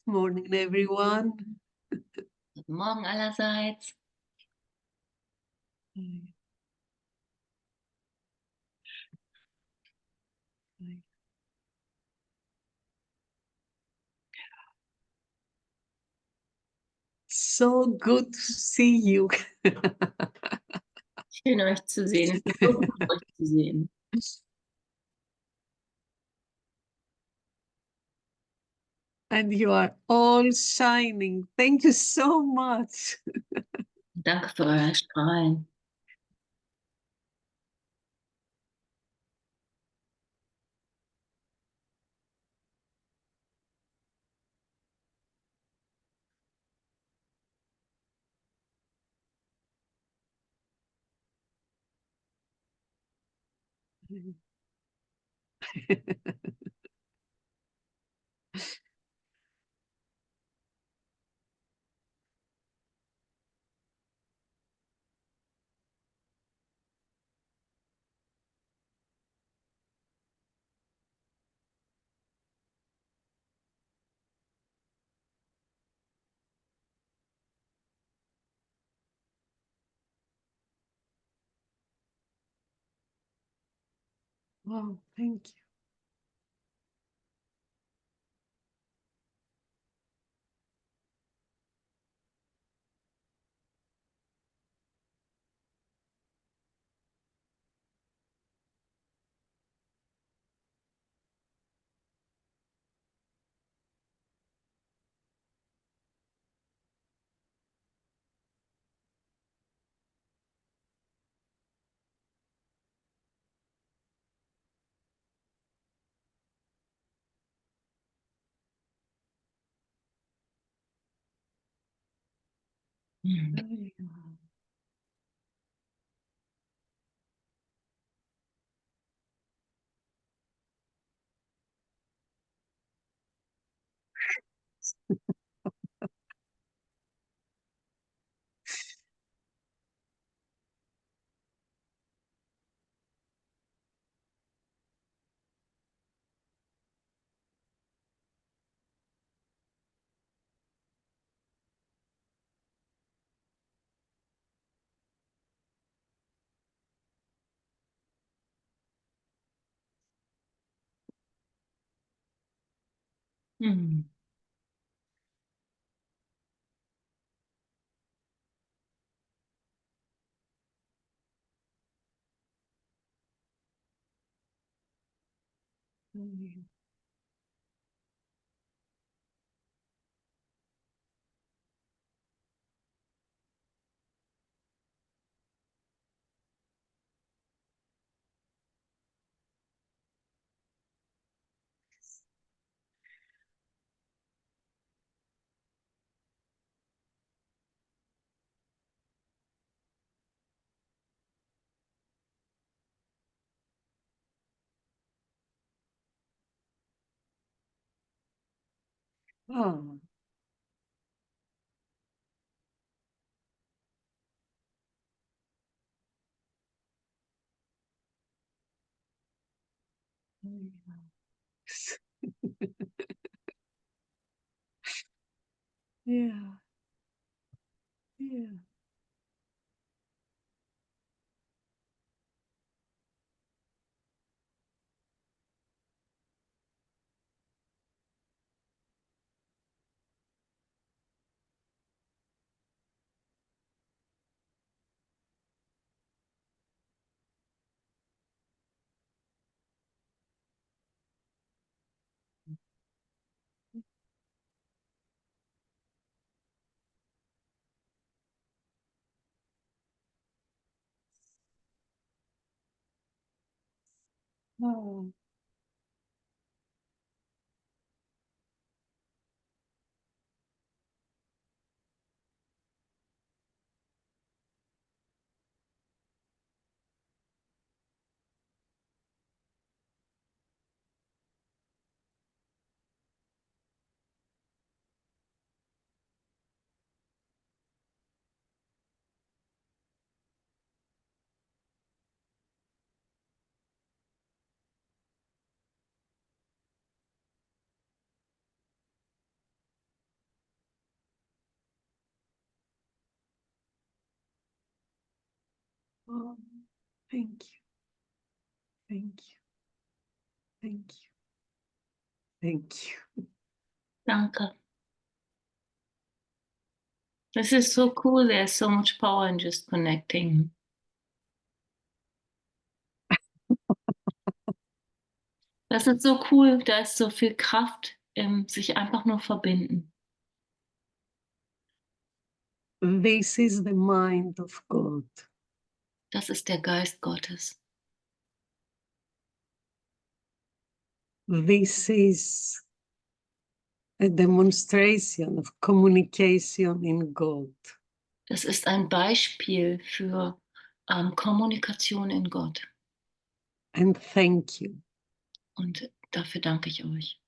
Morning, everyone. Guten Morgen allerseits. So good to see you. Schön euch zu sehen. Es ist so gut, euch zu sehen. And you are all shining. Thank you so much. Danke für euer Strahlen. Wow, thank you. Hm. Oh, yeah, yeah. Oh, Oh, thank you. Thank you. Thank you. Thank you. Danke. This is so cool. There's so much power in just connecting. Das ist so cool. Da ist so viel Kraft im sich einfach nur verbinden. This is the mind of God. Das ist der Geist Gottes. This is a demonstration of communication in God. Das ist ein Beispiel für Kommunikation in Gott. And thank you. Und dafür danke ich euch.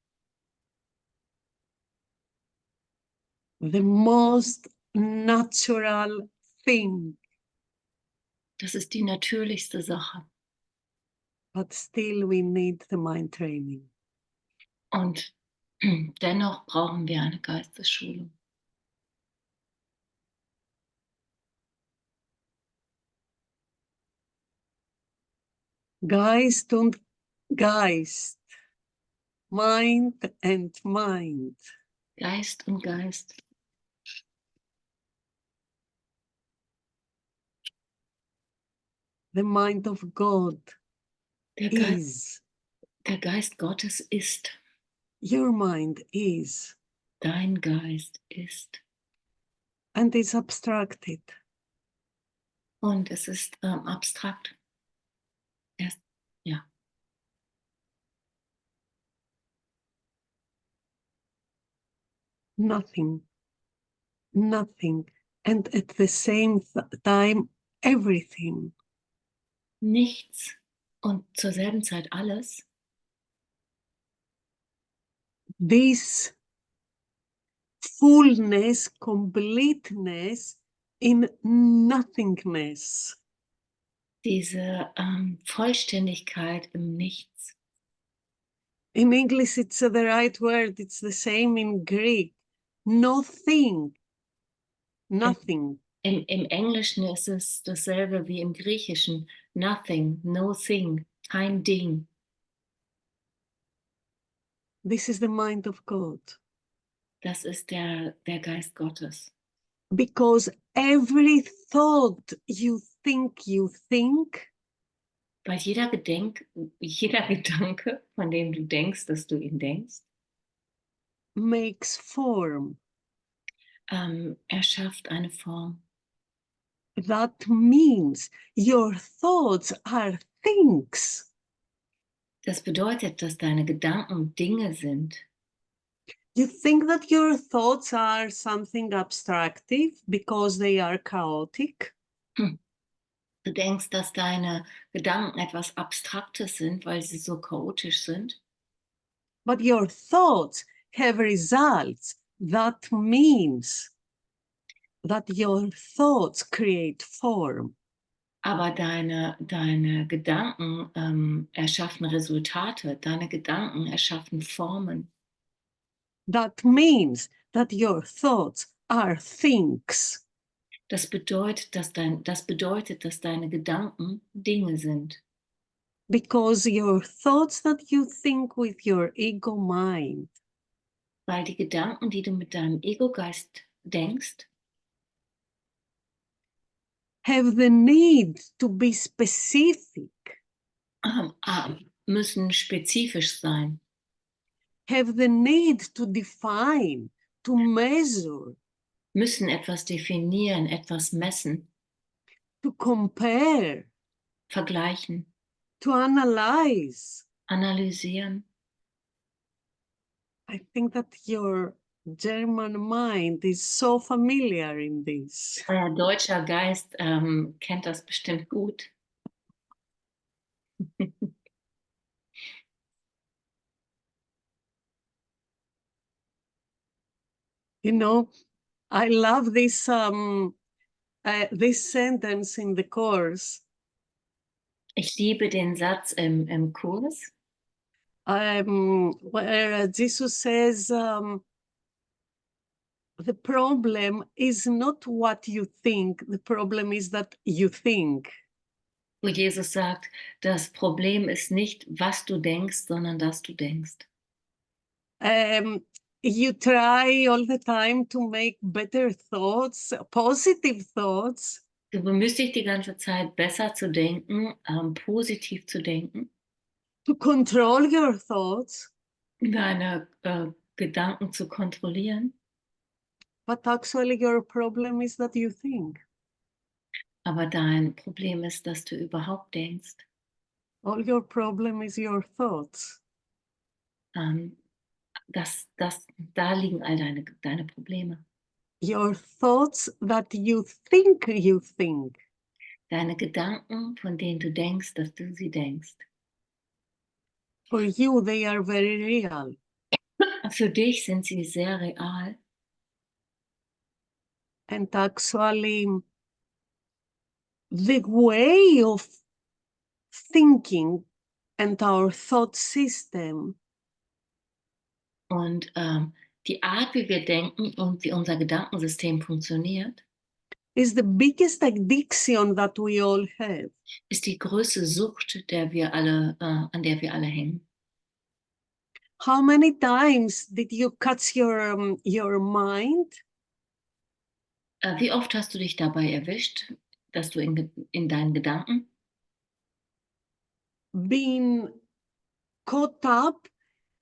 The most natural thing, Das ist die natürlichste Sache. but still we need the mind training. Und dennoch brauchen wir eine Geistesschulung. Geist und Geist. Mind and mind. Geist und Geist. The mind of God Der Geist Gottes ist. Your mind is. Dein Geist ist. And is abstracted. Und es ist abstrakt. Ja. Nothing. Nothing. And at the same time, everything. Nichts und zur selben Zeit alles. This fullness, completeness in nothingness. Diese Vollständigkeit im Nichts. In English, it's the right word. It's the same in Greek. Nothing. Nothing. Im Englischen ist es dasselbe wie im Griechischen. Nothing, no thing, kein Ding. This is the mind of God. Das ist der Geist Gottes. Because every thought you think, Weil jeder Gedanke, von dem du denkst, dass du ihn denkst, makes form. erschafft eine Form. That means your thoughts are things. Das bedeutet, dass deine Gedanken Dinge sind. You think that your thoughts are something abstractive because they are chaotic. Du denkst, dass deine Gedanken etwas Abstraktes sind, weil sie so chaotisch sind. But your thoughts have results. That means that your thoughts create form. Aber deine Gedanken erschaffen Resultate, deine Gedanken erschaffen Formen. That means that your thoughts are things. Das bedeutet, dass deine Gedanken Dinge sind. Because your thoughts that you think with your ego mind Weil die Gedanken, die du mit deinem Ego-Geist denkst, have the need to be specific, müssen spezifisch sein, have the need to define, to measure, müssen etwas definieren, etwas messen, to compare, vergleichen, to analyze. analysieren. I think that your German mind is so familiar in this. Euer deutscher Geist kennt das bestimmt gut. You know, I love this sentence in the course. Ich liebe den Satz im Kurs, where Jesus says, the problem is not what you think, the problem is that you think. wo Jesus sagt, das Problem ist nicht, was du denkst, sondern dass du denkst. You try all the time to make better thoughts, positive thoughts, Du bemühst dich die ganze Zeit, besser zu denken, positiv zu denken, to control your thoughts, deine Gedanken zu kontrollieren. but actually your problem is that you think. Aber dein Problem ist, dass du überhaupt denkst. All your problem is your thoughts. Ähm, da liegen all deine Probleme. Your thoughts that you think you think. Deine Gedanken, von denen du denkst, dass du sie denkst. For you, they are very real. Für dich sind sie sehr real. And actually, the way of thinking and our thought system Und die Art, wie wir denken und wie unser Gedankensystem funktioniert, is the biggest addiction that we all have. ist die größte Sucht, an der wir alle hängen. How many times did you catch your mind Wie oft hast du dich dabei erwischt, dass du in deinen Gedanken being caught up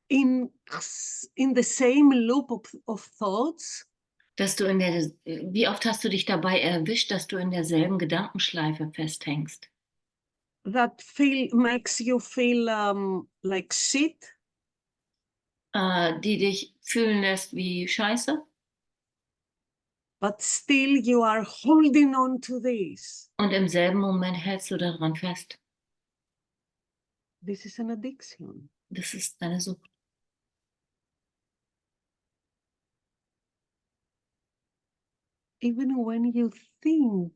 in the same loop of thoughts wie oft hast du dich dabei erwischt, dass du in derselben Gedankenschleife festhängst, that makes you feel like shit, die dich fühlen lässt wie Scheiße? but still you are holding on to this? Und im selben Moment hältst du daran fest. This is an addiction. Das ist eine Sucht. Even when you think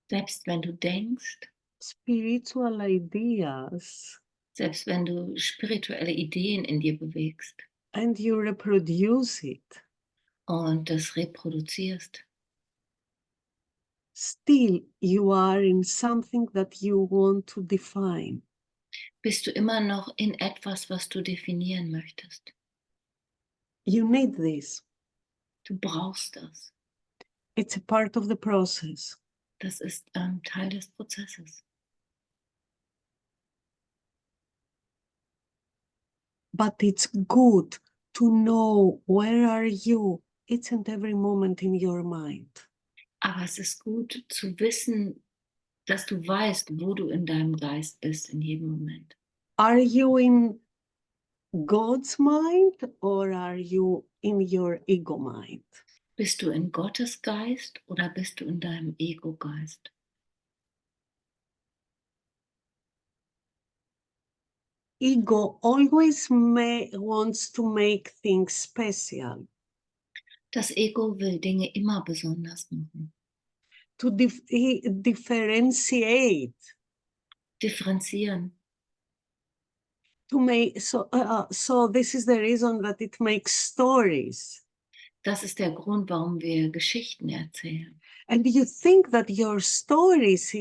Selbst wenn du denkst, spiritual ideas selbst wenn du spirituelle Ideen in dir bewegst and you reproduce it, und das reproduzierst, still you are in something that you want to define. bist du immer noch in etwas, was du definieren möchtest. You need this. Du brauchst das. It's a part of the process. Das ist Teil des Prozesses. But it's good to know where are you each and every moment in your mind. Aber es ist gut zu wissen, dass du weißt, wo du in deinem Geist bist in jedem Moment. Are you in God's mind or are you in your ego mind? Bist du in Gottes Geist oder bist du in deinem Ego-Geist? Ego always wants to make things special, Das Ego will Dinge immer besonders machen. to differentiate, Differenzieren. to make so this is the reason that it makes stories. Das ist der Grund, warum wir Geschichten erzählen. And you think that your stories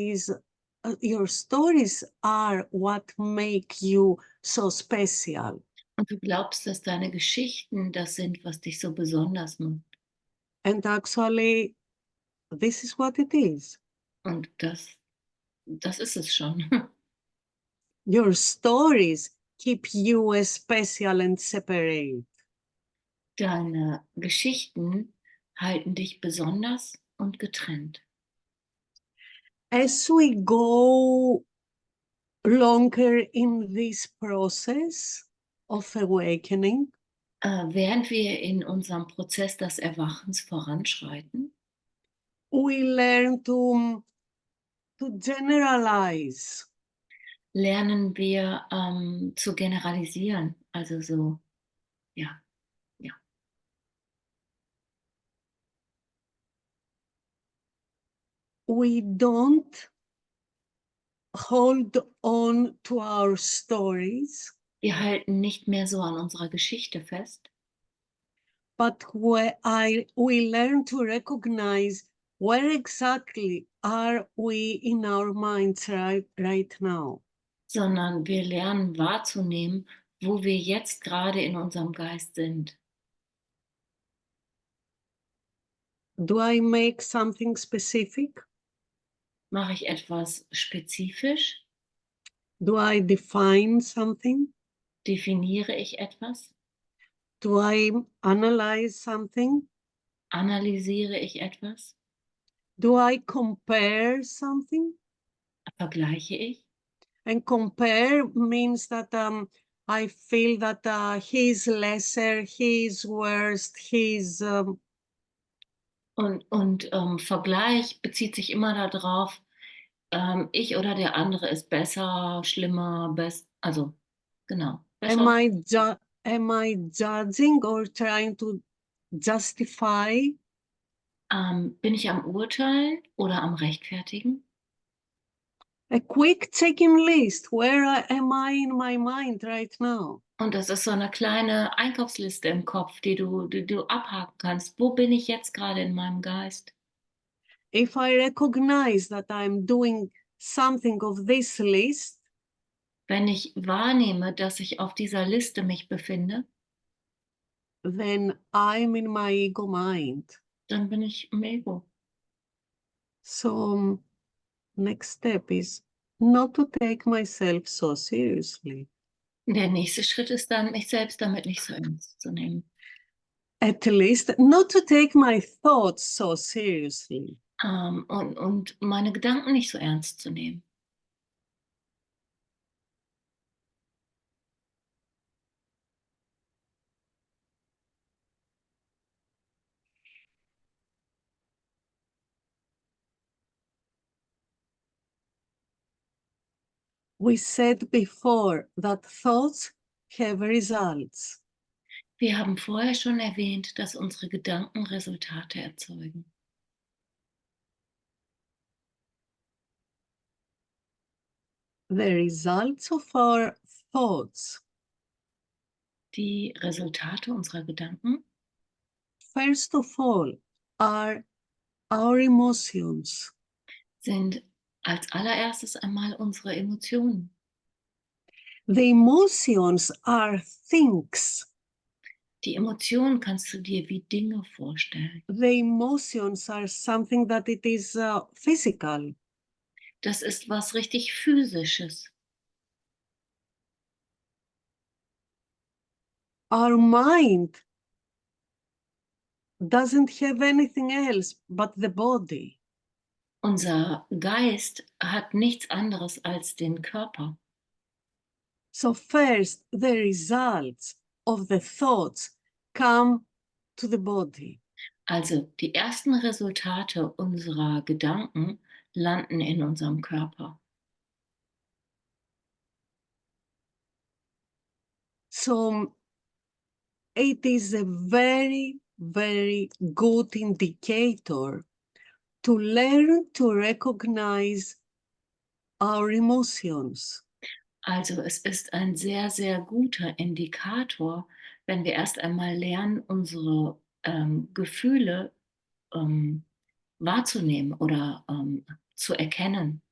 are what make you so special. Und du glaubst, dass deine Geschichten das sind, was dich so besonders macht. And actually, this is what it is. Und das ist es schon. Your stories keep you special and separate. Deine Geschichten halten dich besonders und getrennt. As we go longer in this process of awakening, Während wir in unserem Prozess des Erwachens voranschreiten, we learn to generalize. lernen wir zu generalisieren. Also so, ja. We don't hold on to our stories, Wir halten nicht mehr so an unserer Geschichte fest, but we learn to recognize where exactly are we in our minds right now? sondern wir lernen wahrzunehmen, wo wir jetzt gerade in unserem Geist sind. Do I make something specific? Mache ich etwas spezifisch? Do I define something? Definiere ich etwas? Do I analyze something? Analysiere ich etwas? Do I compare something? Vergleiche ich? And compare means that I feel that he's lesser, he's worst, he's Und Vergleich bezieht sich immer darauf, ich oder der andere ist besser, schlimmer, also genau, am besser. am I judging or trying to justify? Bin ich am Urteilen oder am Rechtfertigen? A quick checking list. Am I in my mind right now? Und das ist so eine kleine Einkaufsliste im Kopf, die du abhaken kannst. Wo bin ich jetzt gerade in meinem Geist? If I recognize that I'm doing something of this list, Wenn ich wahrnehme, dass ich auf dieser Liste mich befinde, then I'm in my ego mind. dann bin ich im Ego. So next step is not to take myself so seriously. Der nächste Schritt ist dann, mich selbst damit nicht so ernst zu nehmen. At least not to take my thoughts so seriously. Und meine Gedanken nicht so ernst zu nehmen. We said before that thoughts have results. Wir haben vorher schon erwähnt, dass unsere Gedanken Resultate erzeugen. The results of our thoughts, Die Resultate unserer Gedanken first of all, are our emotions. sind als allererstes einmal unsere Emotionen. The emotions are things. Die Emotionen kannst du dir wie Dinge vorstellen. The emotions are something that it is physical. Das ist was richtig Physisches. Our mind doesn't have anything else but the body. Unser Geist hat nichts anderes als den Körper. So first, the results of the thoughts come to the body. Also die ersten Resultate unserer Gedanken landen in unserem Körper. So it is a very, very good indicator to learn to recognize our emotions. Also es ist ein sehr, sehr guter Indikator, wenn wir erst einmal lernen, unsere Gefühle wahrzunehmen oder zu erkennen.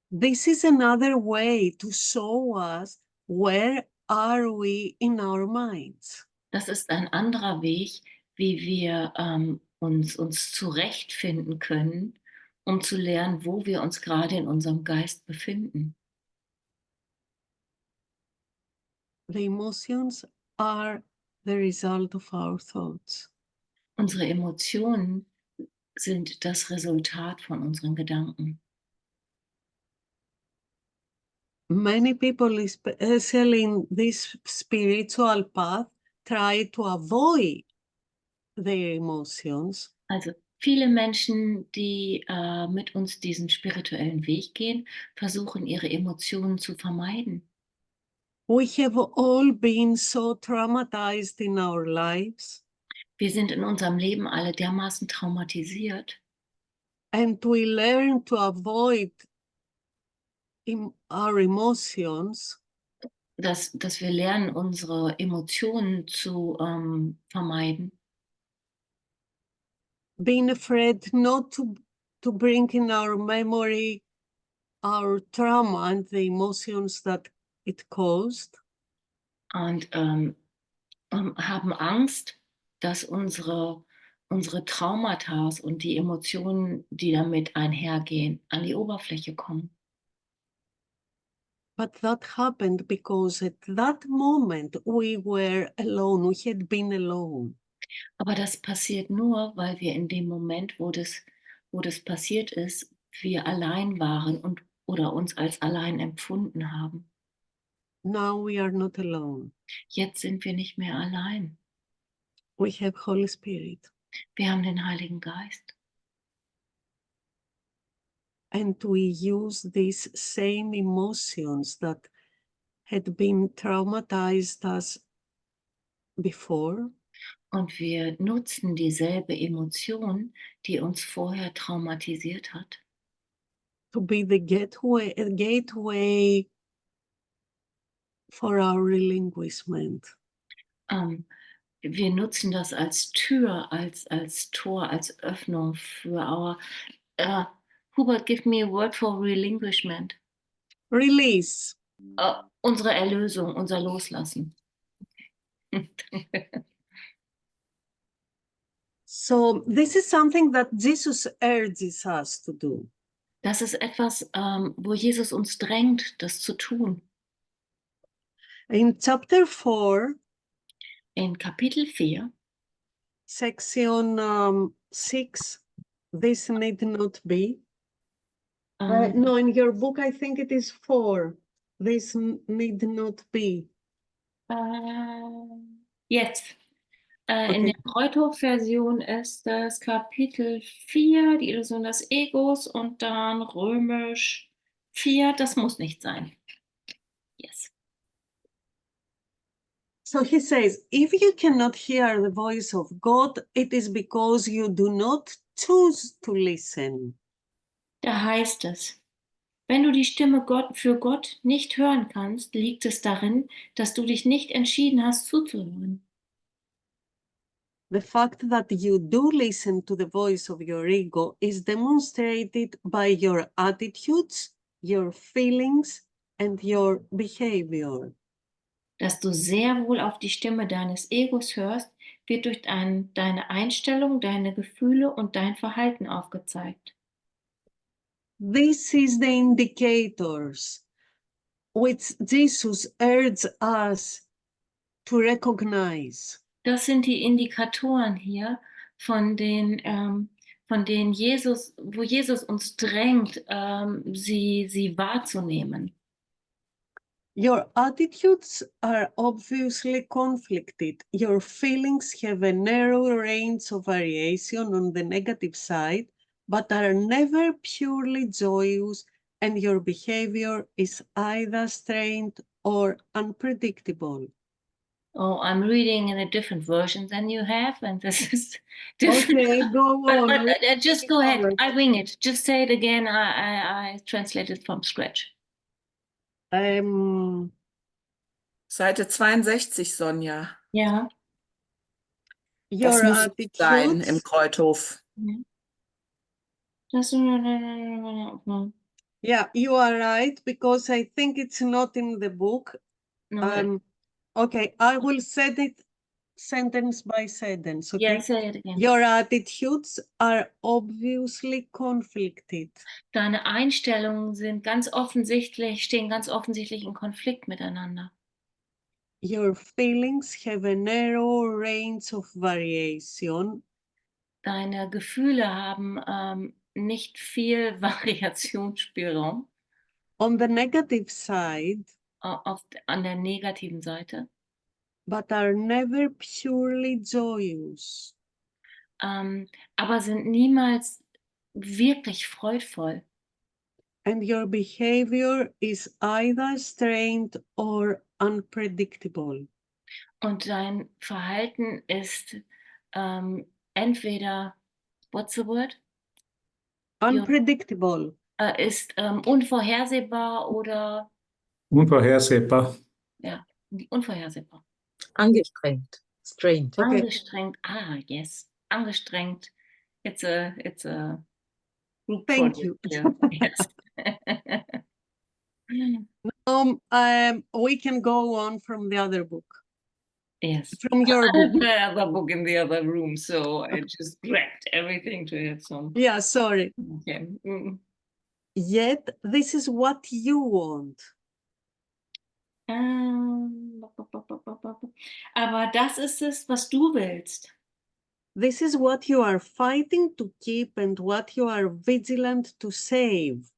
This is another way to show us where are we in our minds. Das ist ein anderer Weg, wie wir uns zurechtfinden können, um zu lernen, wo wir uns gerade in unserem Geist befinden. The emotions are the result of our thoughts. Unsere Emotionen sind das Resultat von unseren Gedanken. Many people, especially in this spiritual path, try to avoid their emotions. Also viele Menschen, die mit uns diesen spirituellen Weg gehen, versuchen ihre Emotionen zu vermeiden. We have all been so traumatized in our lives, Wir sind in unserem Leben alle dermaßen traumatisiert, and we learn to avoid our emotions dass wir lernen, unsere Emotionen zu vermeiden. being afraid not to bring in our memory our trauma and the emotions that it caused. Und haben Angst, dass unsere Traumata und die Emotionen, die damit einhergehen, an die Oberfläche kommen. But that happened because at that moment we were alone, we had been alone. Aber das passiert nur, weil wir in dem Moment, wo das passiert ist, wir allein waren oder uns als allein empfunden haben. Now we are not alone. Jetzt sind wir nicht mehr allein. We have Holy Spirit. Wir haben den Heiligen Geist. And we use these same emotions that had been traumatized us before. Und wir nutzen dieselbe Emotion, die uns vorher traumatisiert hat, To be the gateway for our relinquishment. Wir nutzen das als Tür, als Tor, als Öffnung für our... Hubert, give me a word for relinquishment. Release. Unsere Erlösung, unser Loslassen. So this is something that Jesus urges us to do. Das ist etwas, wo Jesus uns drängt, das zu tun. In chapter 4, In Kapitel 4, section 6, this need not be. No, in your book, I think it is 4. This need not be. Jetzt. Okay. In der Kreuthof-Version ist das Kapitel 4, die Illusion des Egos, und dann römisch 4, das muss nicht sein. Yes. So he says, if you cannot hear the voice of God, it is because you do not choose to listen. Da heißt es, wenn du die Stimme für Gott nicht hören kannst, liegt es darin, dass du dich nicht entschieden hast zuzuhören. The fact that you do listen to the voice of your ego is demonstrated by your attitudes, your feelings, and your behavior. Dass du sehr wohl auf die Stimme deines Egos hörst, wird durch deine Einstellung, deine Gefühle und dein Verhalten aufgezeigt. This is the indicators which Jesus urges us to recognize. Das sind die Indikatoren hier, von denen wo Jesus uns drängt, sie wahrzunehmen. Your attitudes are obviously conflicted. Your feelings have a narrow range of variation on the negative side, but are never purely joyous, and your behavior is either strained or unpredictable. Oh, I'm reading in a different version than you have, and this is different. Okay, go on. But just go ahead. I wing it. Just say it again. I translate it from scratch. Seite 62, Sonja. Ja. Das Your muss nicht sein im attitudes. Kreuthof. Yeah, you are right, because I think it's not in the book. No. Okay, I will set it sentence by sentence, okay? Yeah, say it again. Your attitudes are obviously conflicted. Deine Einstellungen stehen ganz offensichtlich in Konflikt miteinander. Your feelings have a narrow range of variation. Deine Gefühle haben nicht viel Variationsspielraum. On the negative side, An der negativen Seite. but are never purely joyous. Aber sind niemals wirklich freudvoll. And your behavior is either strained or unpredictable. Und dein Verhalten ist entweder, what's the word? Unpredictable. Ist unvorhersehbar oder... Unvorhersehbar. Ja, unvorhersehbar. Angestrengt. Strained. Okay. Angestrengt, yes. Angestrengt, It's a group Thank project you. here. Yes. We can go on from the other book, Yes. from your I have book. the other book in the other room, so I just grabbed everything to have some. Yeah, sorry. Okay. Mm. Yet, this is what you want. Aber das ist es, was du willst. This is what you are fighting to keep and what you are vigilant to save.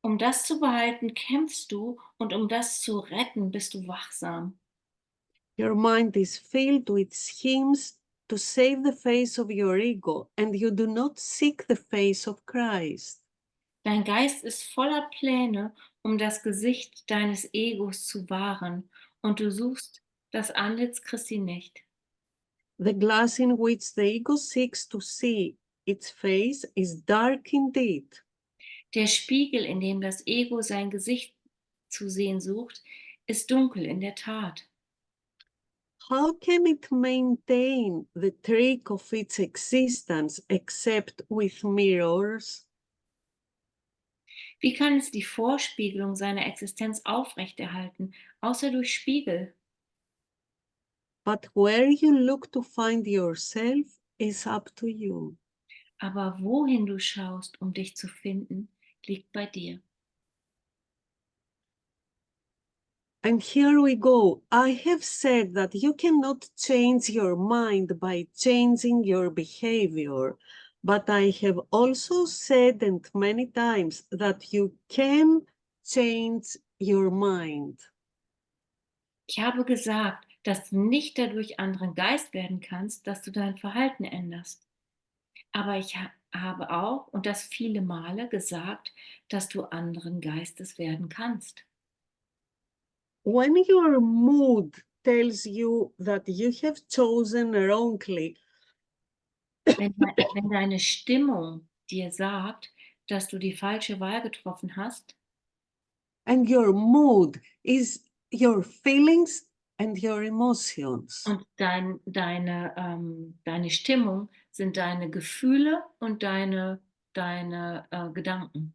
Um das zu behalten, kämpfst du, und um das zu retten, bist du wachsam. Your mind is filled with schemes to save the face of your ego, and you do not seek the face of Christ. Dein Geist ist voller Pläne, um das Gesicht deines Egos zu wahren, und du suchst das Antlitz Christi nicht. The glass in which the ego seeks to see its face is dark indeed. Der Spiegel, in dem das Ego sein Gesicht zu sehen sucht, ist dunkel in der Tat. How can it maintain the trick of its existence except with mirrors? Wie kann es die Vorspiegelung seiner Existenz aufrechterhalten, außer durch Spiegel? But where you look to find yourself is up to you. Aber wohin du schaust, um dich zu finden, liegt bei dir. And here we go. I have said that you cannot change your mind by changing your behavior, but I have also said, and many times, that you can change your mind. Ich habe gesagt, dass du nicht dadurch anderen Geist werden kannst, dass du dein Verhalten änderst. Aber ich habe auch, und das viele Male, gesagt, dass du anderen Geistes werden kannst. When your mood tells you that you have chosen wrongly, Wenn deine Stimmung dir sagt, dass du die falsche Wahl getroffen hast, and your mood is your feelings and your emotions. und deine Stimmung sind deine Gefühle und deine Gedanken.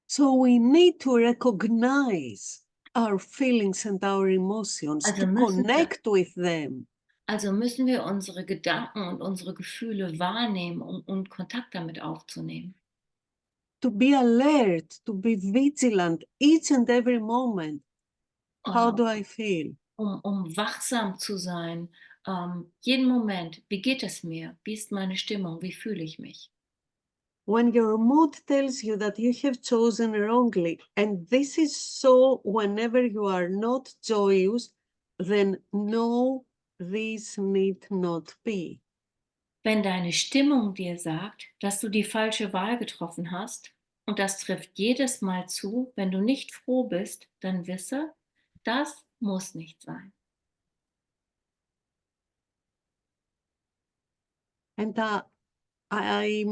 So we need to recognize our feelings and our emotions, Also to müssen wir- connect with them. Also müssen wir unsere Gedanken und unsere Gefühle wahrnehmen, um Kontakt damit aufzunehmen. To be alert, to be vigilant each and every moment. How do I feel? Um wachsam zu sein, jeden Moment, wie geht es mir? Wie ist meine Stimmung? Wie fühle ich mich? When your mood tells you that you have chosen wrongly, and this is so whenever you are not joyous, then no, this need not be. Wenn deine Stimmung dir sagt, dass du die falsche Wahl getroffen hast, und das trifft jedes Mal zu, wenn du nicht froh bist, dann wisse, das muss nicht sein. And I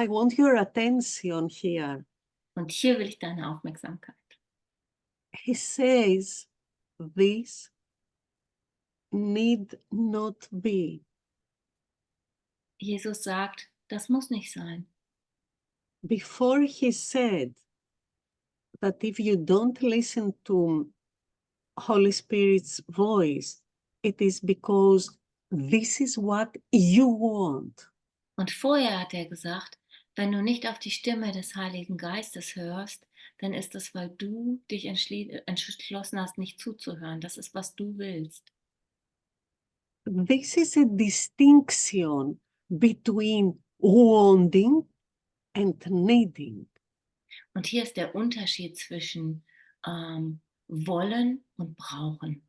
want your attention here. Und hier will ich deine Aufmerksamkeit. He says, this need not be. Jesus sagt, das muss nicht sein. Before he said that if you don't listen to Holy Spirit's voice, it is because this is what you want. Und vorher hat er gesagt, wenn du nicht auf die Stimme des Heiligen Geistes hörst, dann ist es, weil du dich entschlossen hast, nicht zuzuhören. Das ist, was du willst. This is a distinction between wanting and needing. Und hier ist der Unterschied zwischen wollen und brauchen.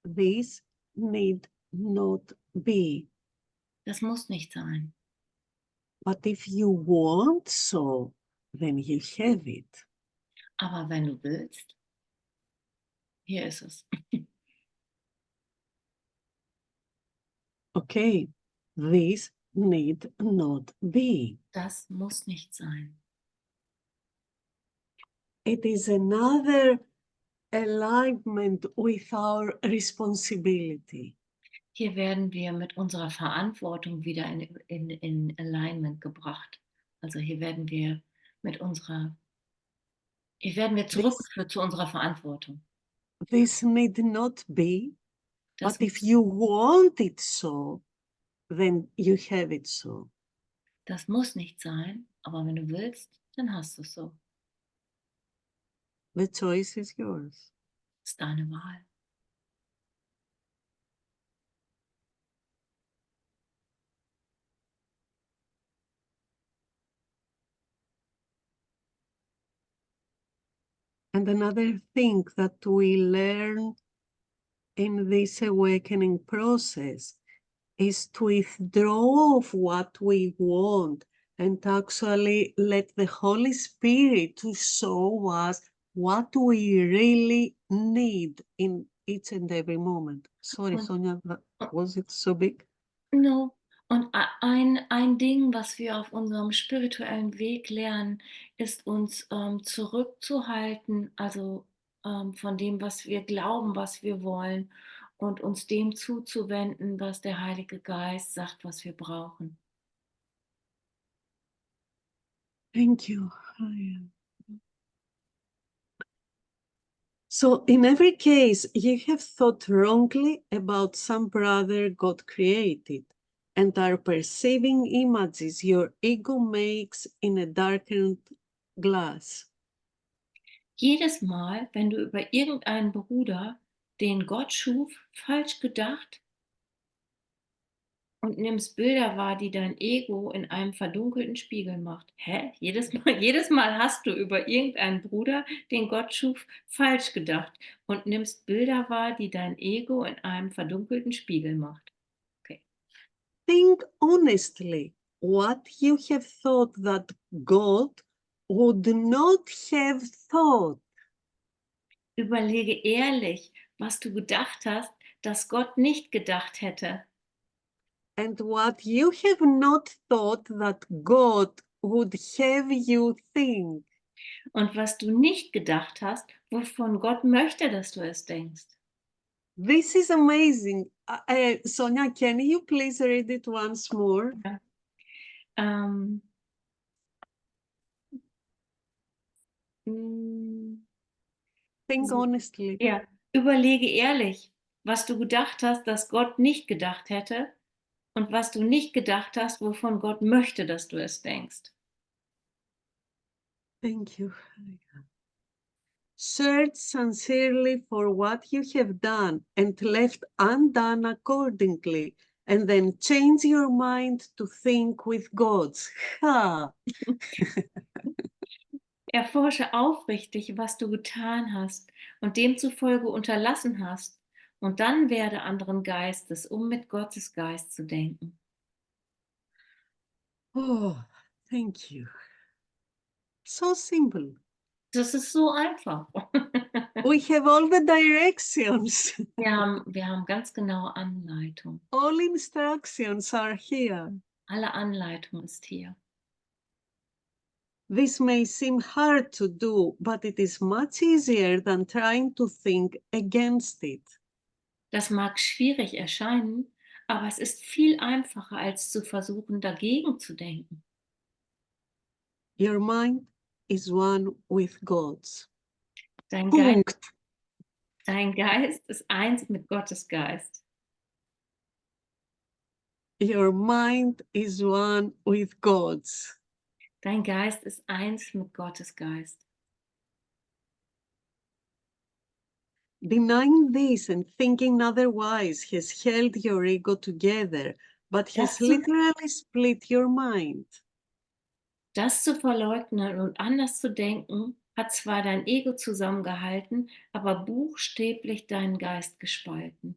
This need not be. Das muss nicht sein. But if you want so, then you have it. Aber wenn du willst, hier ist es. Okay, this need not be. Das muss nicht sein. It is another alignment with our responsibility. Hier werden wir mit unserer Verantwortung wieder in Alignment gebracht. Also hier werden wir zurückgeführt zu unserer Verantwortung. This need not be, Das, but if you want it so, then you have it so. das muss nicht sein, aber wenn du willst, dann hast du es so. The choice is yours. Das ist deine Wahl. And another thing that we learn in this awakening process is to withdraw of what we want and actually let the Holy Spirit to show us what we really need in each and every moment. Sorry, Und- Sonja, was it so big? No. Und ein Ding, was wir auf unserem spirituellen Weg lernen, ist uns zurückzuhalten, also von dem, was wir glauben, was wir wollen, und uns dem zuzuwenden, was der Heilige Geist sagt, was wir brauchen. Thank you. So in every case, you have thought wrongly about some brother God created and are perceiving images your ego makes in a darkened glass. Jedes Mal, wenn du über irgendeinen Bruder, den Gott schuf, falsch gedacht und nimmst Bilder wahr, die dein Ego in einem verdunkelten Spiegel macht. Hä? Jedes Mal hast du über irgendeinen Bruder, den Gott schuf, falsch gedacht und nimmst Bilder wahr, die dein Ego in einem verdunkelten Spiegel macht. Okay. Think honestly what you have thought that God would not have thought. Überlege ehrlich, was du gedacht hast, dass Gott nicht gedacht hätte. And what you have not thought that God would have you think. Und was du nicht gedacht hast, wovon Gott möchte, dass du es denkst. This is amazing. Sonia, can you please read it once more? Ähm, mh, Think honestly. ja, überlege ehrlich, was du gedacht hast, dass Gott nicht gedacht hätte und was du nicht gedacht hast, wovon Gott möchte, dass du es denkst. Thank you. Search sincerely for what you have done and left undone accordingly, and then change your mind to think with God's. Ha! Erforsche aufrichtig, was du getan hast und demzufolge unterlassen hast, und dann werde anderen Geistes, um mit Gottes Geist zu denken. Oh, thank you. So simple. Das ist so einfach. We have all the directions. Wir haben ganz genaue Anleitung. All instructions are here. Alle Anleitung ist hier. This may seem hard to do, but it is much easier than trying to think against it. Das mag schwierig erscheinen, aber es ist viel einfacher, als zu versuchen, dagegen zu denken. Your mind is one with God's. Dein Punkt. Geist ist eins mit Gottes Geist. Your mind is one with God's. Dein Geist ist eins mit Gottes Geist. Denying this and thinking otherwise has held your ego together, but has literally split your mind. Das zu verleugnen und anders zu denken, hat zwar dein Ego zusammengehalten, aber buchstäblich deinen Geist gespalten.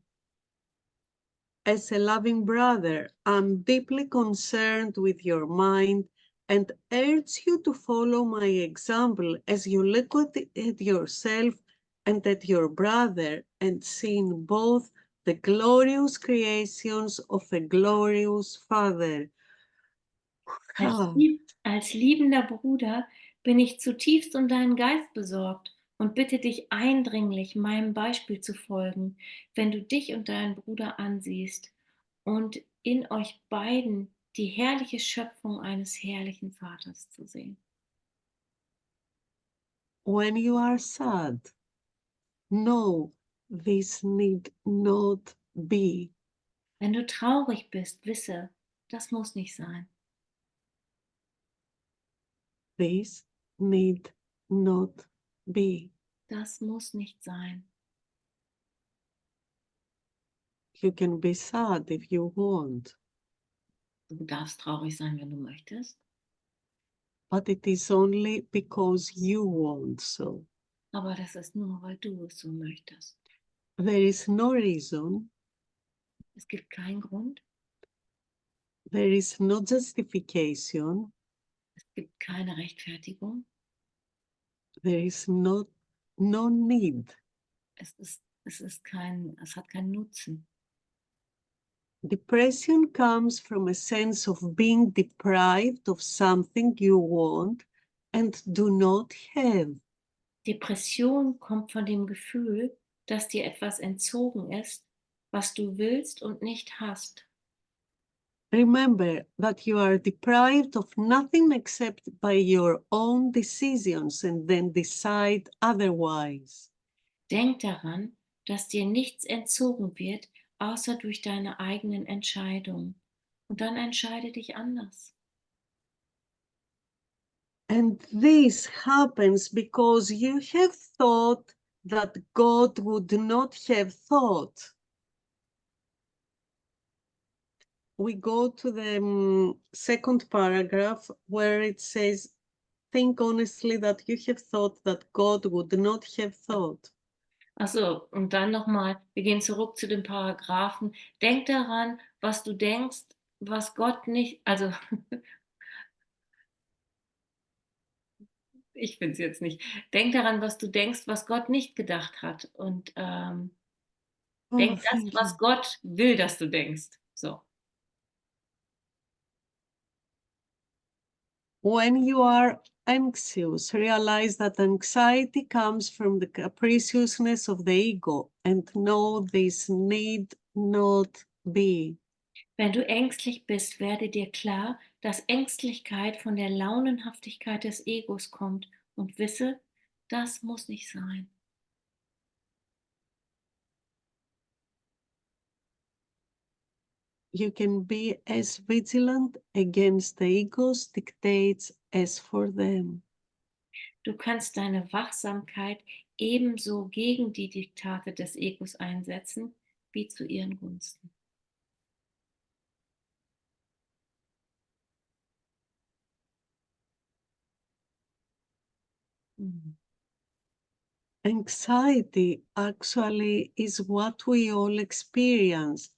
As a loving brother, I'm deeply concerned with your mind and urge you to follow my example as you look at yourself and at your brother and see in both the glorious creations of a glorious Father. Als liebender Bruder bin ich zutiefst um deinen Geist besorgt und bitte dich eindringlich, meinem Beispiel zu folgen, wenn du dich und deinen Bruder ansiehst und in euch beiden die herrliche Schöpfung eines herrlichen Vaters zu sehen. When you are sad, no, this need not be. Wenn du traurig bist, wisse, das muss nicht sein. This need not be. Das muss nicht sein. You can be sad if you want, Du darfst traurig sein, wenn du möchtest, but it is only because you want so. aber das ist nur, weil du es so möchtest. There is no reason, Es gibt keinen Grund, there is no justification, es gibt keine Rechtfertigung, there is no need. es hat keinen Nutzen. Depression comes from a sense of being deprived of something you want and do not have. Depression kommt von dem Gefühl, dass dir etwas entzogen ist, was du willst und nicht hast. Remember that you are deprived of nothing except by your own decisions and then decide otherwise. Denk daran, dass dir nichts entzogen wird, außer durch deine eigenen Entscheidungen. Und dann entscheide dich anders. And this happens because you have thought that God would not have thought. We go to the second paragraph where it says, think honestly that you have thought that God would not have thought. Achso, und dann nochmal, wir gehen zurück zu den Paragraphen. Denk daran, was du denkst, was Gott nicht, also ich finde es jetzt nicht. Denk daran, was du denkst, was Gott nicht gedacht hat. Und denk das, Thank was you. Gott will, dass du denkst. So. When you are anxious, realize that anxiety comes from the capriciousness of the ego and know this need not be. Wenn du ängstlich bist, werde dir klar, dass Ängstlichkeit von der Launenhaftigkeit des Egos kommt und wisse, das muss nicht sein. You can be as vigilant against the ego's dictates as for them. Du kannst deine Wachsamkeit ebenso gegen die Diktate des Egos einsetzen, wie zu ihren Gunsten. Anxiety actually is what we all experience.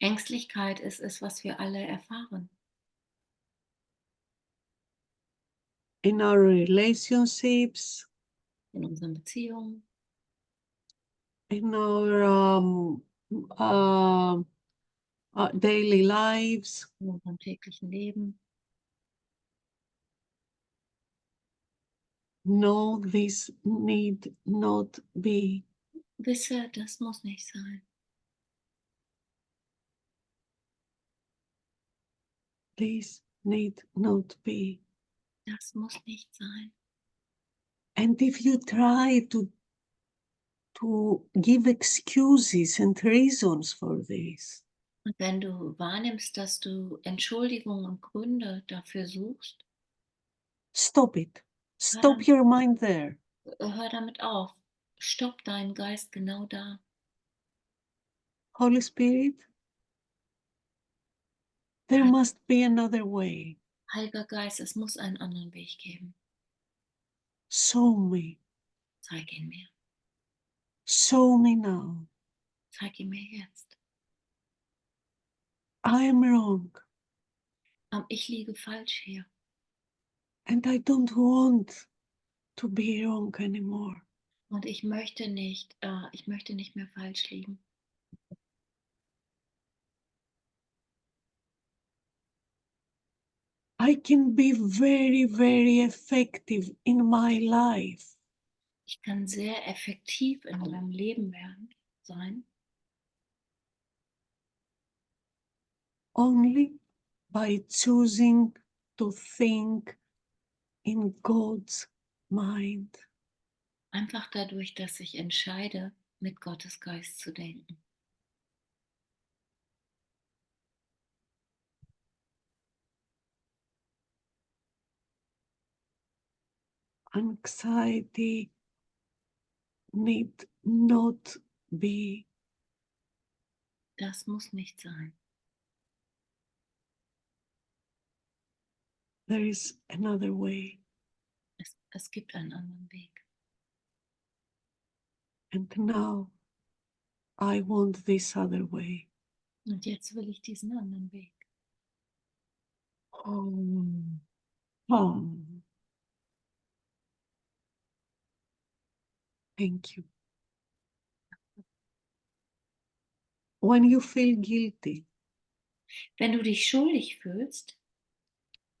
Ängstlichkeit ist es, was wir alle erfahren. In our relationships, In unseren Beziehungen, in our daily lives. in unserem täglichen Leben. No, this need not be. Wisse, das muss nicht sein. This need not be. Das muss nicht sein. And if you try to give excuses and reasons for this, Und wenn du wahrnimmst, dass du Entschuldigungen und Gründe dafür suchst, stop it. Stop your mind there. hör damit auf. Stopp deinen Geist genau da. Holy Spirit, there must be another way. Heiliger Geist, es muss einen anderen Weg geben. Show me. Zeig ihn mir. Show me now. Zeig ihn mir jetzt. I am wrong. Ich liege falsch hier. And I don't want to be wrong anymore. Und ich möchte nicht mehr falsch liegen. I can be very, very effective in my life Ich kann sehr effektiv in meinem Leben sein, only by choosing to think in God's mind. einfach dadurch, dass ich entscheide, mit Gottes Geist zu denken. Anxiety need not be. Das muss nicht sein. There is another way. Es gibt einen anderen Weg. And now I want this other way. Und jetzt will ich diesen anderen Weg. Thank you. When you feel guilty, Wenn du dich schuldig fühlst,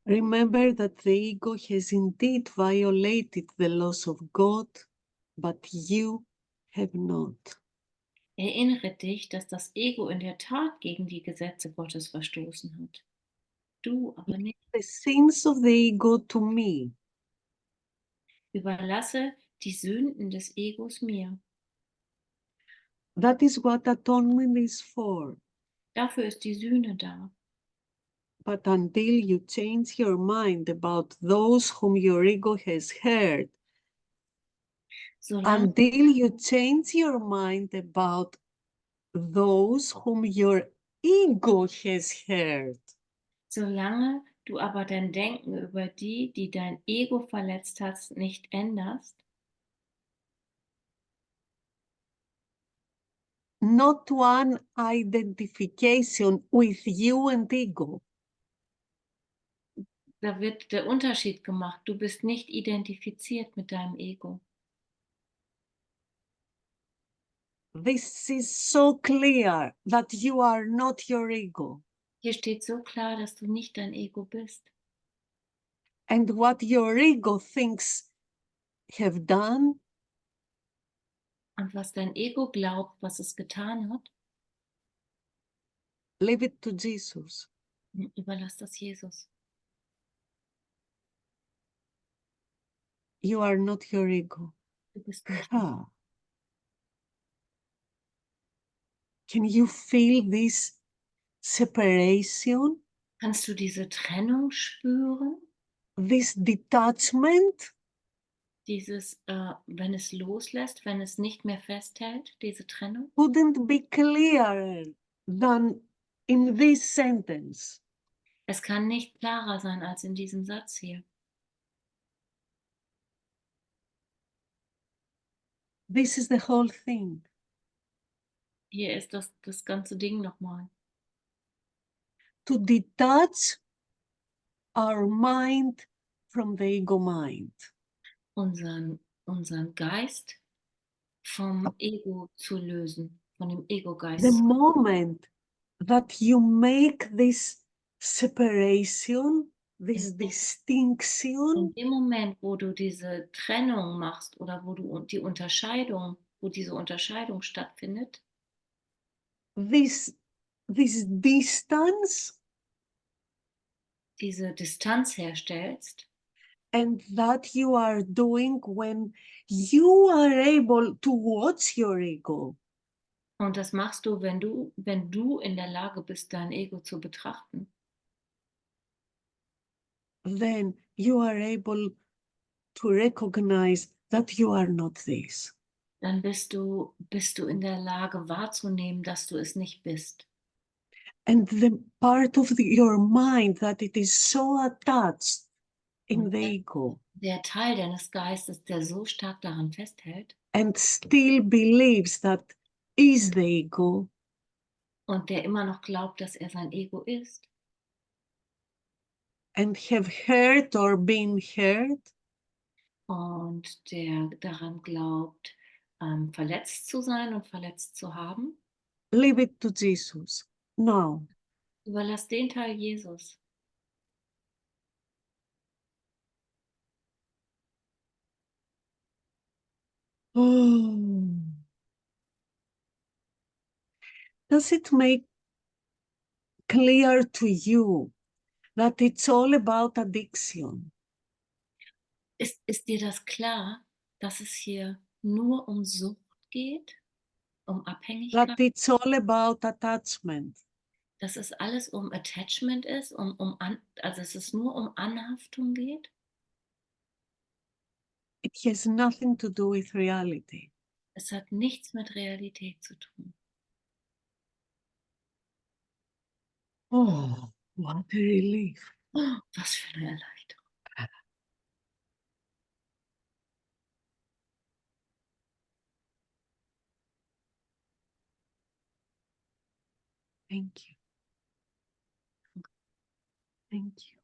remember that the ego has indeed violated the laws of God, but you have not. erinnere dich, dass das Ego in der Tat gegen die Gesetze Gottes verstoßen hat. Du aber nicht. The sins of the ego to me. Überlasse die Sünden des Egos mir. That is what atonement is for. Dafür ist die Sühne da. But until you change your mind about those whom your ego has hurt, Solange, until you change your mind about those whom your ego has hurt, solange du aber dein Denken über die, die dein Ego verletzt hast, nicht änderst, not one identification with you and ego. da wird der Unterschied gemacht. Du bist nicht identifiziert mit deinem Ego. This is so clear that you are not your ego. Hier steht so klar, dass du nicht dein Ego bist. And what your ego thinks have done, Und was dein Ego glaubt, was es getan hat, leave it to Jesus. überlass das Jesus. You are not your ego. Du bist nicht. Can you feel this separation, Kannst du diese Trennung spüren? this detachment? Dieses, wenn es loslässt, wenn es nicht mehr festhält, diese Trennung? Couldn't be clearer than in this sentence. Es kann nicht klarer sein als in diesem Satz hier. This is the whole thing. Hier ist das ganze Ding nochmal. To detach our mind from the ego mind. Unseren Geist vom Ego zu lösen, von dem Ego-Geist. The moment that you make this separation, this distinction, In dem Moment, wo du diese Trennung machst oder wo diese Unterscheidung stattfindet, this distance, diese Distanz herstellst, and that you are doing when you are able to watch your ego. und das machst du, wenn du in der Lage bist, dein Ego zu betrachten, Then you are able to recognize that you are not this. dann bist du in der Lage wahrzunehmen, dass du es nicht bist. And the part of your mind that it is so attached in the ego Der Teil deines Geistes, der so stark daran festhält and still believes that is the ego, und der immer noch glaubt, dass er sein Ego ist and have hurt or been hurt, und der daran glaubt, verletzt zu sein und verletzt zu haben, leave it to Jesus. No, überlass den Teil Jesus. Oh. Does it make clear to you that it's all about addiction? Ist dir das klar, dass es hier nur um Sucht geht, um Abhängigkeit, That it's all about attachment? dass es alles um Attachment ist, also dass es nur um Anhaftung geht? It has nothing to do with reality. Es hat nichts mit Realität zu tun. Oh, what a relief. Oh, was für eine Erleichterung. Thank you. Thank you.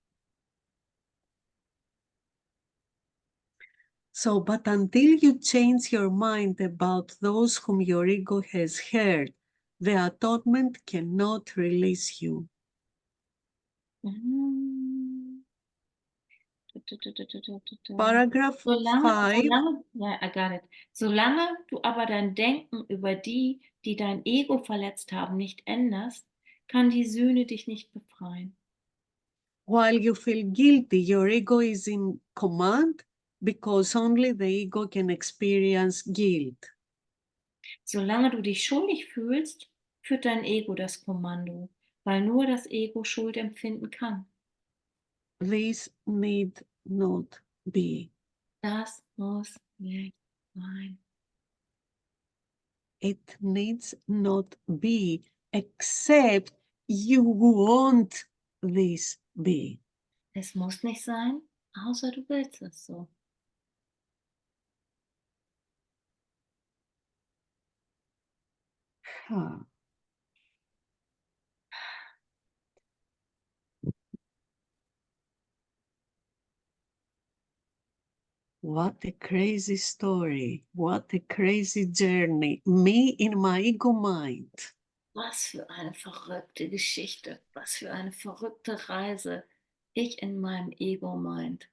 So, but until you change your mind about those whom your ego has hurt, the atonement cannot release you. Paragraph 5. Ja, I got it. Solange du aber dein Denken über die, die dein Ego verletzt haben, nicht änderst, kann die Sühne dich nicht befreien. While you feel guilty, your ego is in command because only the ego can experience guilt. Solange du dich schuldig fühlst, führt dein Ego das Kommando, weil nur das Ego Schuld empfinden kann. This need not be. Das muss nicht sein. It needs not be, except you want this be. Es muss nicht sein, außer du willst es so. Huh. What a crazy story. What a crazy journey. Me in my ego mind. Was für eine verrückte Geschichte. Was für eine verrückte Reise. Ich in meinem Ego-Mind.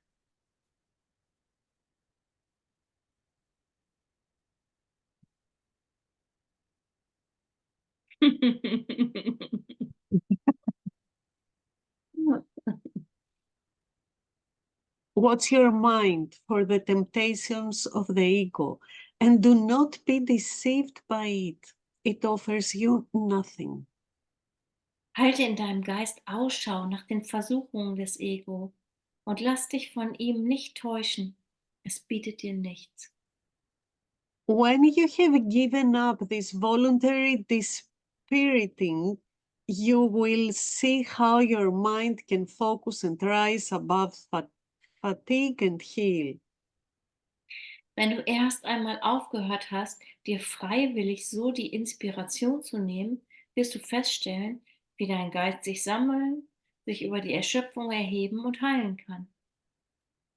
Watch your mind for the temptations of the ego and do not be deceived by it. It offers you nothing. Halte in deinem Geist Ausschau nach den Versuchungen des Ego und lass dich von ihm nicht täuschen. Es bietet dir nichts. When you have given up this voluntary dispiriting, you will see how your mind can focus and rise above fatigue and heal. Wenn du erst einmal aufgehört hast, dir freiwillig so die Inspiration zu nehmen, wirst du feststellen, wie dein Geist sich sammeln, sich über die Erschöpfung erheben und heilen kann.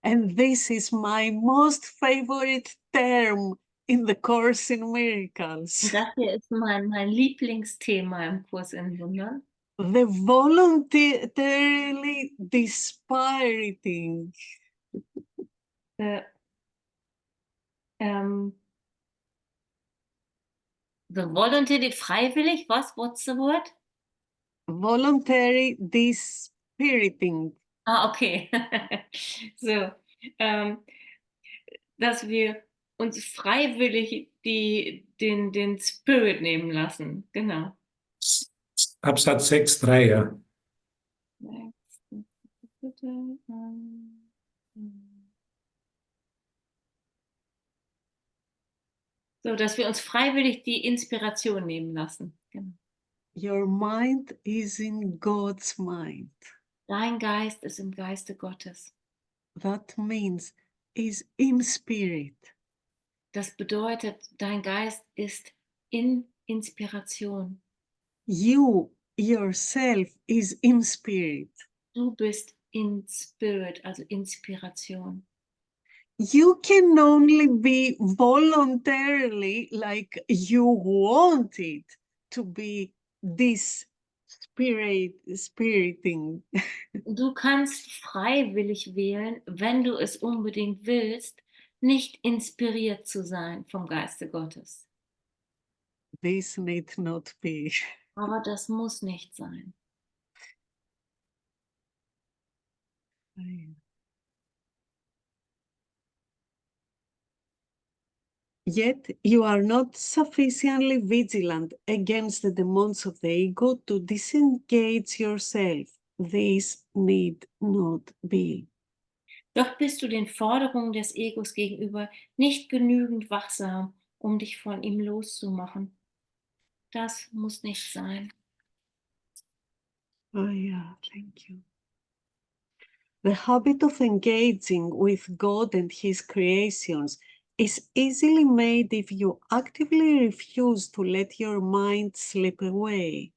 And this is my most favorite term in the Course in Miracles. Und das hier ist mein Lieblingsthema im Kurs in Wundern. The voluntarily dispiriting. The voluntary, freiwillig, was? What's the word? Voluntary dispiriting. Ah, okay. So, dass wir uns freiwillig den Spirit nehmen lassen. Genau. Absatz 6.3, ja. So, dass wir uns freiwillig die Inspiration nehmen lassen. Genau. Your mind is in God's mind. Dein Geist ist im Geiste Gottes. That means is in spirit. Das bedeutet, dein Geist ist in Inspiration. You yourself is in spirit. Du bist in Spirit, also Inspiration. You can only be voluntarily like you want it to be this spiriting. Du kannst freiwillig wählen, wenn du es unbedingt willst, nicht inspiriert zu sein vom Geiste Gottes. This need not be. Aber das muss nicht sein. Yet you are not sufficiently vigilant against the demons of the ego to disengage yourself. This need not be. Doch bist du den Forderungen des Egos gegenüber nicht genügend wachsam, um dich von ihm loszumachen. Das muss nicht sein. Oh yeah, thank you. The habit of engaging with God and his creations is easily made if you actively refuse to let your mind slip away.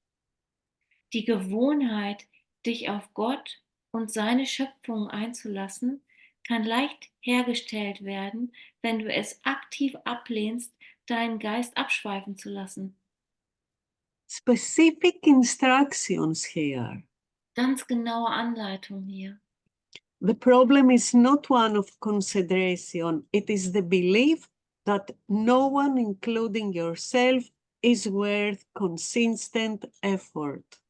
Die Gewohnheit, dich auf Gott und seine Schöpfung einzulassen, kann leicht hergestellt werden, wenn du es aktiv ablehnst, deinen Geist abschweifen zu lassen. Specific instructions here. Ganz genaue Anleitung hier. The problem is not one of consideration. It is the belief that no one, including yourself, is worth consistent effort.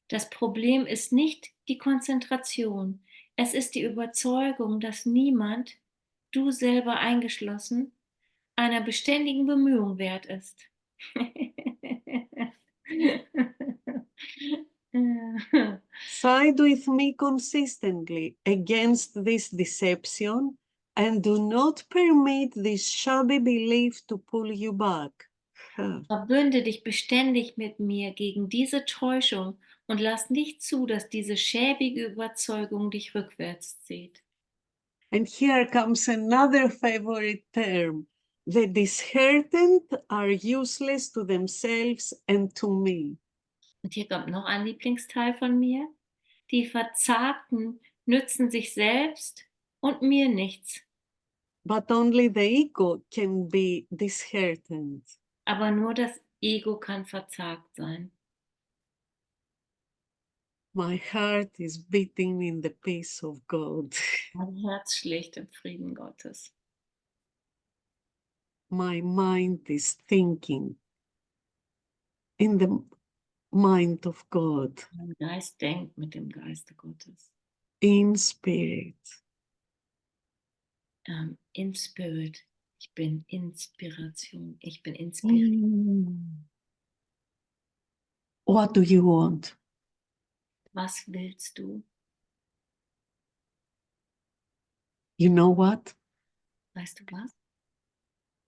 Das Problem ist nicht die Konzentration. Es ist die Überzeugung, dass niemand, du selber eingeschlossen, einer beständigen Bemühung wert ist. Side with me consistently against this deception and do not permit this shabby belief to pull you back. Verbünde dich beständig mit mir gegen diese Täuschung und lass nicht zu, dass diese schäbige Überzeugung dich rückwärts zieht. And here comes another favorite term. The disheartened are useless to themselves and to me. Und hier kommt noch ein Lieblingsteil von mir. Die Verzagten nützen sich selbst und mir nichts. But only the ego can be disheartened. Aber nur das Ego kann verzagt sein. My heart is beating in the peace of God. Mein Herz schlägt im Frieden Gottes. My mind is thinking in the mind of God, Mein Geist denkt mit dem Geiste Gottes. in spirit. In Spirit. Ich bin Inspiration. Ich bin inspiriert. What do you want? Was willst du? You know what? Weißt du was?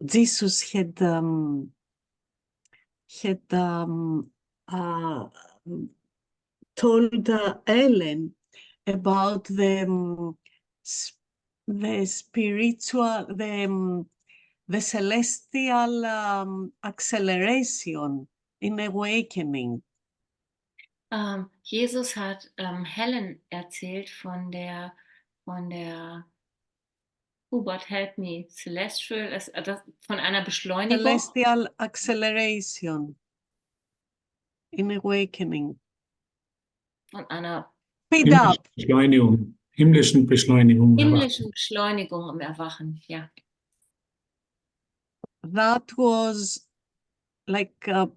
Jesus had told Ellen about the spiritual, the celestial acceleration in awakening. Jesus hat Helen erzählt von der Hubert, help me, Celestial, von einer Beschleunigung. Celestial acceleration in awakening. Von einer Speed up. Himmlischen Beschleunigung. himmlischen Beschleunigung im Erwachen, ja. That was like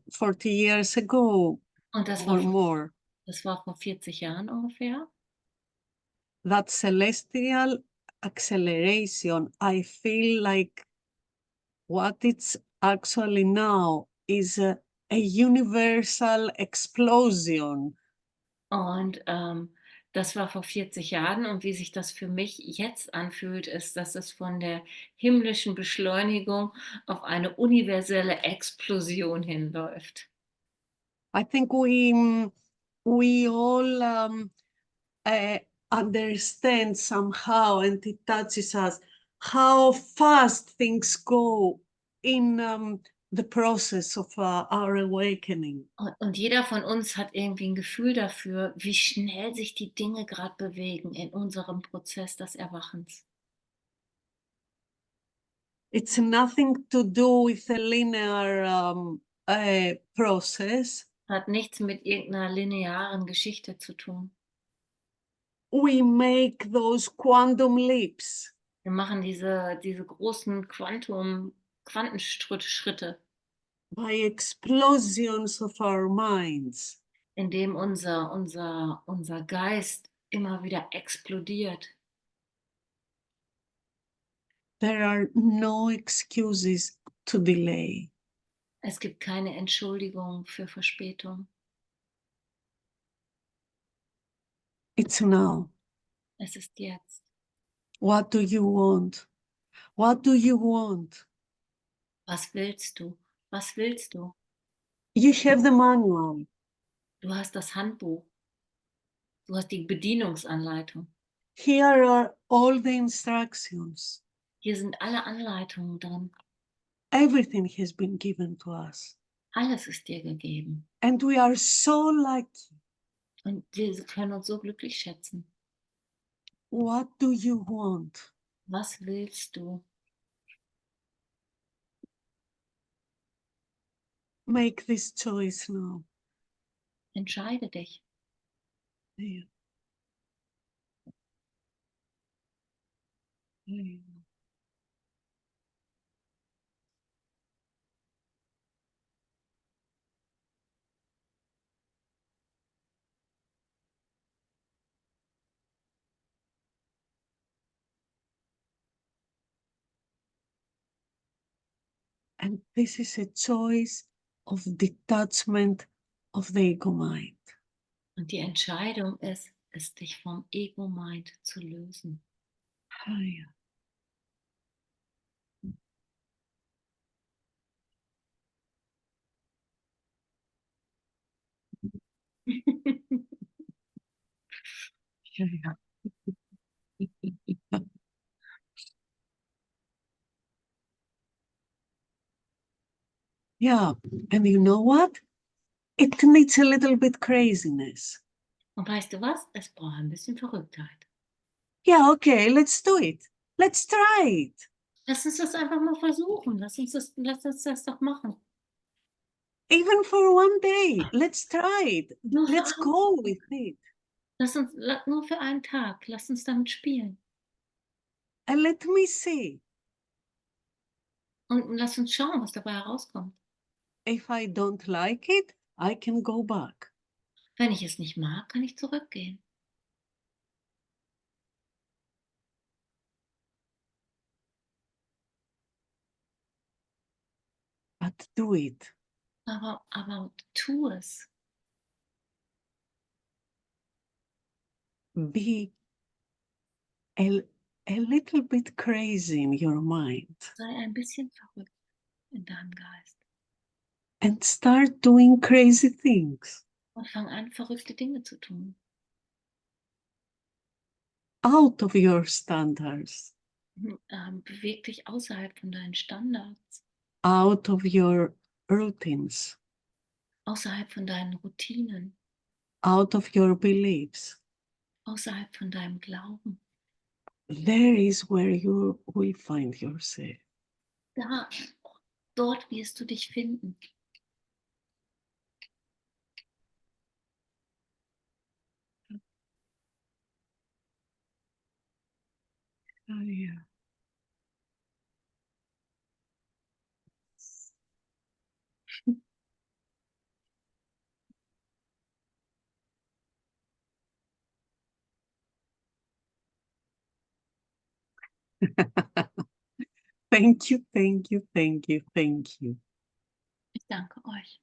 40 years ago Und das or war more. vor 40 Jahren ungefähr. That celestial acceleration, I feel like what it's actually now is a universal explosion. Und das war vor 40 Jahren und wie sich das für mich jetzt anfühlt, ist, dass es von der himmlischen Beschleunigung auf eine universelle Explosion hinläuft. I think we all understand somehow, and it touches us, how fast things go in the process of our awakening. Und jeder von uns hat irgendwie ein Gefühl dafür, wie schnell sich die Dinge gerade bewegen in unserem Prozess des Erwachens. It's nothing to do with a linear process. Hat nichts mit irgendeiner linearen Geschichte zu tun. We make those quantum leaps. Wir machen diese großen Quantenschritte, by explosions of our minds. indem unser Geist immer wieder explodiert. There are no excuses to delay. Es gibt keine Entschuldigung für Verspätung. It's now. Es ist jetzt. What do you want? What do you want? Was willst du? Was willst du? You have the manual. Du hast das Handbuch. Du hast die Bedienungsanleitung. Here are all the instructions. Hier sind alle Anleitungen drin. Everything has been given to us. Alles ist dir gegeben. And we are so lucky. Und wir können uns so glücklich schätzen. What do you want? Was willst du? Make this choice now. Entscheide dich. There. There. And this is a choice of detachment of the ego mind. Und die Entscheidung ist, dich vom Ego-Mind zu lösen. Higher. Yeah, and you know what? It needs a little bit craziness. Und weißt du was? Es braucht ein bisschen Verrücktheit. Yeah, okay, let's do it. Let's try it. Lass uns das einfach mal versuchen. Lass uns das doch machen. Even for one day, let's try it. Nur für Let's einen go Tag. with it. Nur für einen Tag. Lass uns damit spielen. And let me see. Und lass uns schauen, was dabei herauskommt. If I don't like it, I can go back. Wenn ich es nicht mag, kann ich zurückgehen. But do it. Aber tu es. Be a little bit crazy in your mind. Sei ein bisschen verrückt in deinem Geist. And start doing crazy things. Und fang an, verrückte Dinge zu tun. Out of your standards. Beweg dich außerhalb von deinen Standards. Out of your routines. Außerhalb von deinen Routinen. Out of your beliefs. Außerhalb von deinem Glauben. There is where you will find yourself. Dort wirst du dich finden. Oh, yeah. Thank you, thank you, thank you, thank you. Ich danke euch.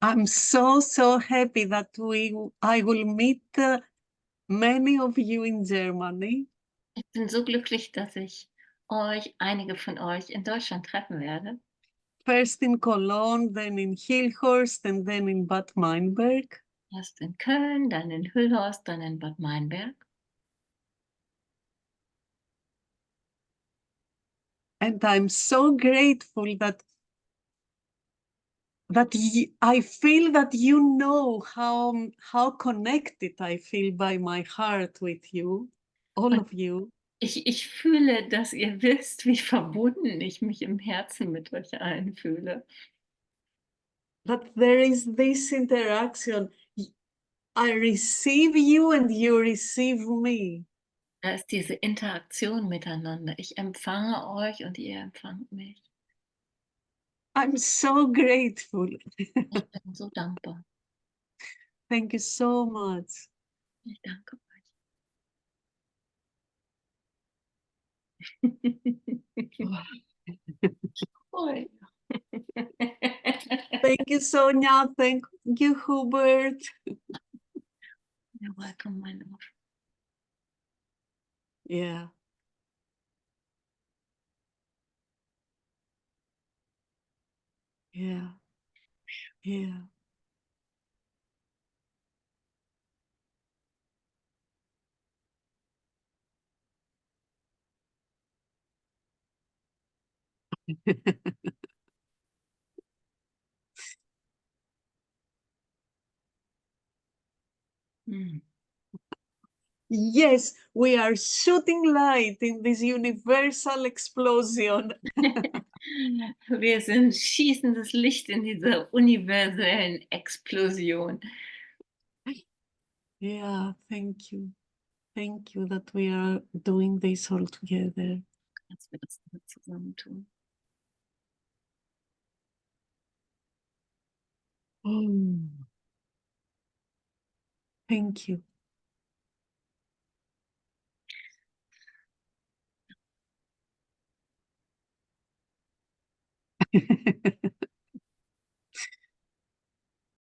I'm so happy that I will meet many of you in Germany. Ich bin so glücklich, dass ich einige von euch in Deutschland treffen werde. First in Cologne, then in Hilhorst, and then in Bad Meinberg. Erst in Köln, dann in Hüllhorst, dann in Bad Meinberg. And I'm so grateful that I feel that you know how connected I feel by my heart with you, all of you. Ich fühle, dass ihr wisst, wie verbunden ich mich im Herzen mit euch allen fühle. That there is this interaction. I receive you and you receive me. Da ist diese Interaktion miteinander. Ich empfange euch und ihr empfangt mich. I'm so grateful. Ich bin so dankbar. Thank you so much. Ich danke euch. Oh, Thank you, Sonia. Thank you, Hubert. You're welcome, my love. Yeah. Yeah. Yeah. Hm. Yes, we are shooting light in this universal explosion. Wir sind schießendes Licht in dieser universellen Explosion. Yeah, thank you. Thank you that we are doing this all together. Dass wir das alle zusammen tun. Oh. Thank you.